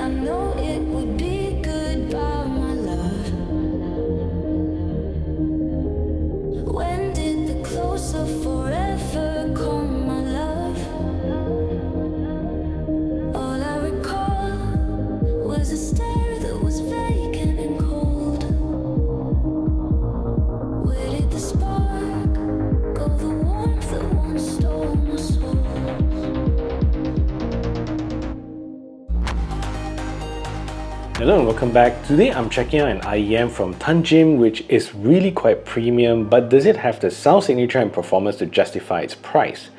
I know it would be goodbye, my love. When did the close of forever come, my love? All I recall was a stare that was vacant and cold. Where did the spark go, the warmth that once stole my soul? Hello and welcome back. Today I'm checking out an IEM from Tanchjim, which is really quite premium, but does it have the sound signature and performance to justify its price?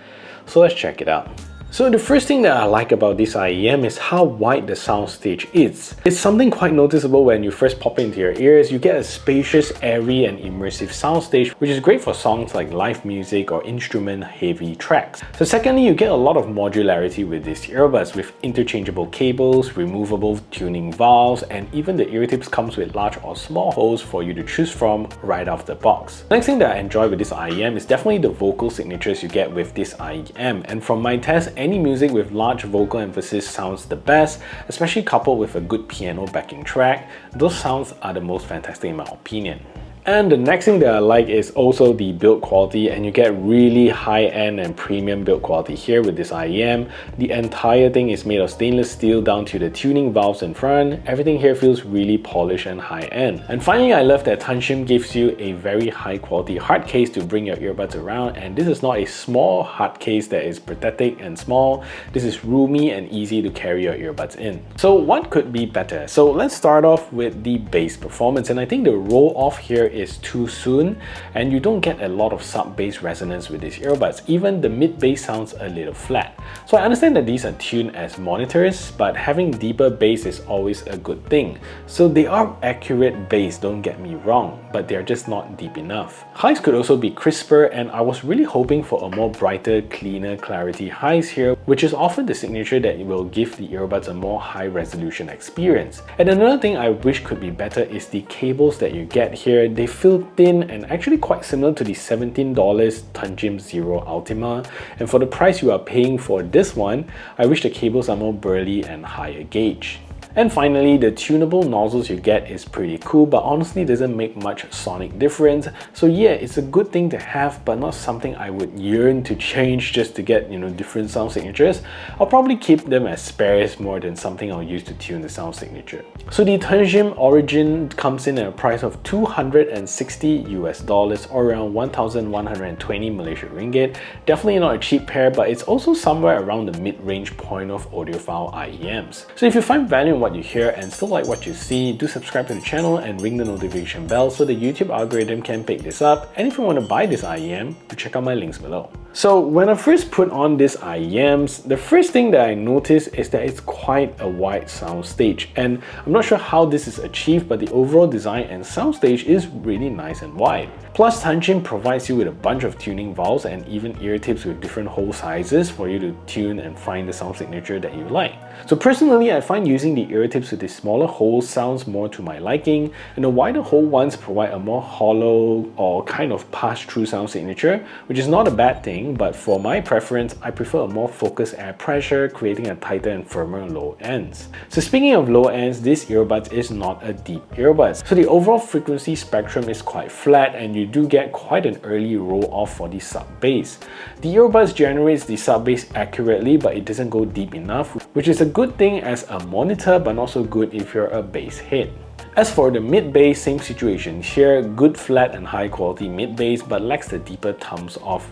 So let's check it out. So the first thing that I like about this IEM is how wide the soundstage is. It's something quite noticeable when you first pop into your ears. You get a spacious, airy and immersive soundstage, which is great for songs like live music or instrument-heavy tracks. So secondly, you get a lot of modularity with these earbuds with interchangeable cables, removable tuning valves, and even the ear tips comes with large or small holes for you to choose from right off the box. Next thing that I enjoy with this IEM is definitely the vocal signatures you get with this IEM, and from my test, any music with large vocal emphasis sounds the best, especially coupled with a good piano backing track. Those sounds are the most fantastic in my opinion. And the next thing that I like is also the build quality, and you get really high-end and premium build quality here with this IEM. The entire thing is made of stainless steel down to the tuning valves in front. Everything here feels really polished and high-end. And finally, I love that Tanchjim gives you a very high-quality hard case to bring your earbuds around, and this is not a small hard case that is pathetic and small. This is roomy and easy to carry your earbuds in. So what could be better? So let's start off with the bass performance, and I think the roll-off here is too soon, and you don't get a lot of sub-bass resonance with these earbuds. Even the mid-bass sounds a little flat. So I understand that these are tuned as monitors, but having deeper bass is always a good thing. So they are accurate bass, don't get me wrong, but they're just not deep enough. Highs could also be crisper, and I was really hoping for a more brighter, cleaner clarity highs here, which is often the signature that will give the earbuds a more high-resolution experience. And another thing I wish could be better is the cables that you get here. They feel thin and actually quite similar to the $17 Tanchjim Zero Ultima, and for the price you are paying for this one, I wish the cables are more burly and higher gauge. And finally, the tunable nozzles you get is pretty cool, but honestly doesn't make much sonic difference. So yeah, it's a good thing to have, but not something I would yearn to change just to get, different sound signatures. I'll probably keep them as spares more than something I'll use to tune the sound signature. So the Tanchjim Origin comes in at a price of $260 US, or around 1,120 Malaysian ringgit. Definitely not a cheap pair, but it's also somewhere around the mid-range point of audiophile IEMs. So if you find value in what you hear and still like what you see, do subscribe to the channel and ring the notification bell so the YouTube algorithm can pick this up. And if you want to buy this IEM, do check out my links below. So when I first put on this IEMs, the first thing that I noticed is that it's quite a wide sound stage, and I'm not sure how this is achieved, but the overall design and sound stage is really nice and wide. Plus, Tanchjim provides you with a bunch of tuning valves and even ear tips with different hole sizes for you to tune and find the sound signature that you like. So personally, I find using the ear tips with the smaller holes sounds more to my liking, and the wider hole ones provide a more hollow or kind of pass-through sound signature, which is not a bad thing, but for my preference, I prefer a more focused air pressure, creating a tighter and firmer low ends. So speaking of low ends, this earbuds is not a deep earbuds. So the overall frequency spectrum is quite flat, and you do get quite an early roll off for the sub-bass. The earbuds generates the sub-bass accurately, but it doesn't go deep enough, which is a good thing as a monitor, but not so good if you're a bass head. As for the mid-bass, same situation here, good flat and high quality mid-bass, but lacks the deeper toms of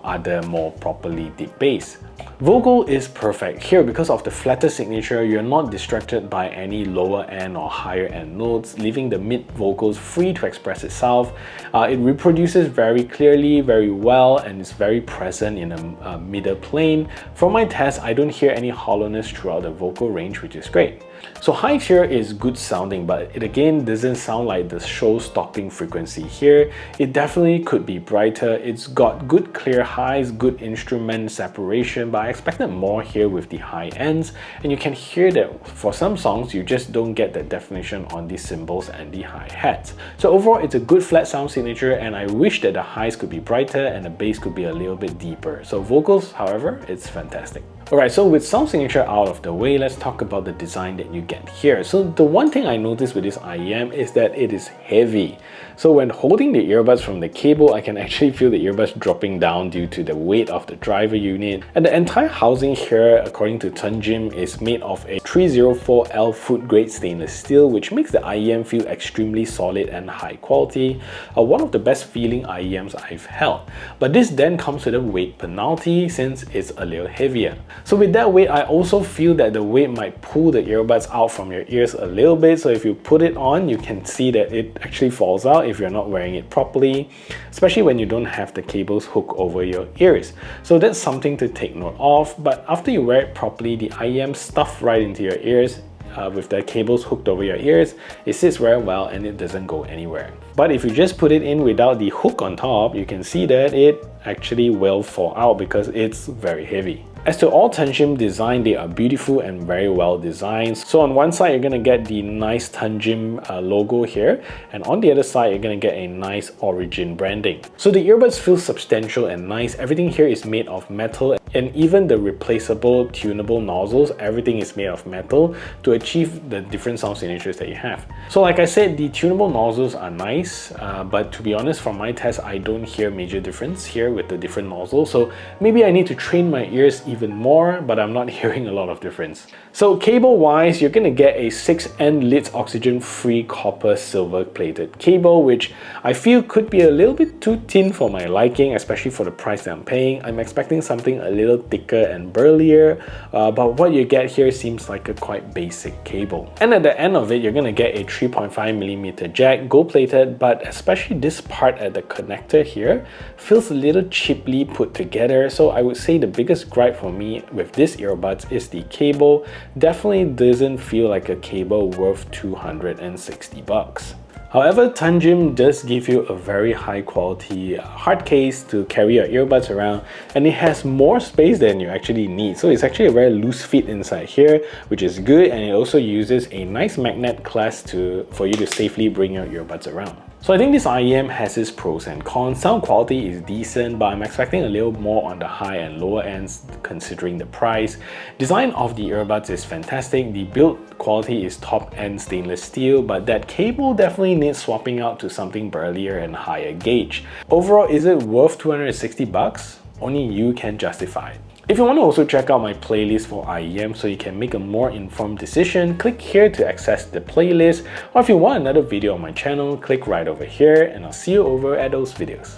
other more properly deep bass. Vocal is perfect here because of the flatter signature. You're not distracted by any lower end or higher end notes, leaving the mid vocals free to express itself. It reproduces very clearly, very well, and is very present in a middle plane. From my test, I don't hear any hollowness throughout the vocal range, which is great. So high here is good sounding, but it again doesn't sound like the show-stopping frequency here. It definitely could be brighter. It's got good clear highs, good instrument separation, but I expected more here with the high ends, and you can hear that for some songs you just don't get that definition on the cymbals and the hi-hats. So overall, it's a good flat sound signature, and I wish that the highs could be brighter and the bass could be a little bit deeper. So vocals, however, it's fantastic. Alright, so with sound signature out of the way, let's talk about the design that you get here. So the one thing I noticed with this IEM is that it is heavy. So when holding the earbuds from the cable, I can actually feel the earbuds dropping down due to the weight of the driver unit. And the entire housing here, according to Tanchjim, is made of a 304L food grade stainless steel, which makes the IEM feel extremely solid and high quality. One of the best feeling IEMs I've held. But this then comes with a weight penalty since it's a little heavier. So with that weight, I also feel that the weight might pull the earbuds out from your ears a little bit. So if you put it on, you can see that it actually falls out if you're not wearing it properly, especially when you don't have the cables hooked over your ears. So that's something to take note of. But after you wear it properly, the IEM stuffed right into your ears with the cables hooked over your ears, it sits very well and it doesn't go anywhere. But if you just put it in without the hook on top, you can see that it actually will fall out because it's very heavy. As to all Tanchjim design, they are beautiful and very well designed. So on one side, you're going to get the nice Tanchjim logo here, and on the other side, you're going to get a nice origin branding. So the earbuds feel substantial and nice. Everything here is made of metal, and even the replaceable tunable nozzles, everything is made of metal to achieve the different sound signatures that you have. So like I said, the tunable nozzles are nice, but to be honest, from my test, I don't hear major difference here with the different nozzles. So maybe I need to train my ears even more, but I'm not hearing a lot of difference. So cable wise, you're gonna get a 6N Litz oxygen free copper silver plated cable, which I feel could be a little bit too thin for my liking, especially for the price that I'm paying. I'm expecting something a little thicker and burlier, but what you get here seems like a quite basic cable. And at the end of it, you're gonna get a 3.5mm jack, gold plated, but especially this part at the connector here feels a little cheaply put together. So I would say the biggest gripe for me with this earbuds is the cable. Definitely doesn't feel like a cable worth 260 bucks. However, Tanchjim does give you a very high quality hard case to carry your earbuds around, and it has more space than you actually need. So it's actually a very loose fit inside here, which is good, and it also uses a nice magnet clasp for you to safely bring your earbuds around. So I think this IEM has its pros and cons. Sound quality is decent, but I'm expecting a little more on the high and lower ends considering the price. Design of the earbuds is fantastic. The build quality is top-end stainless steel, but that cable definitely needs swapping out to something burlier and higher gauge. Overall, is it worth 260 bucks? Only you can justify it. If you want to also check out my playlist for IEM so you can make a more informed decision, click here to access the playlist, or if you want another video on my channel, click right over here, and I'll see you over at those videos.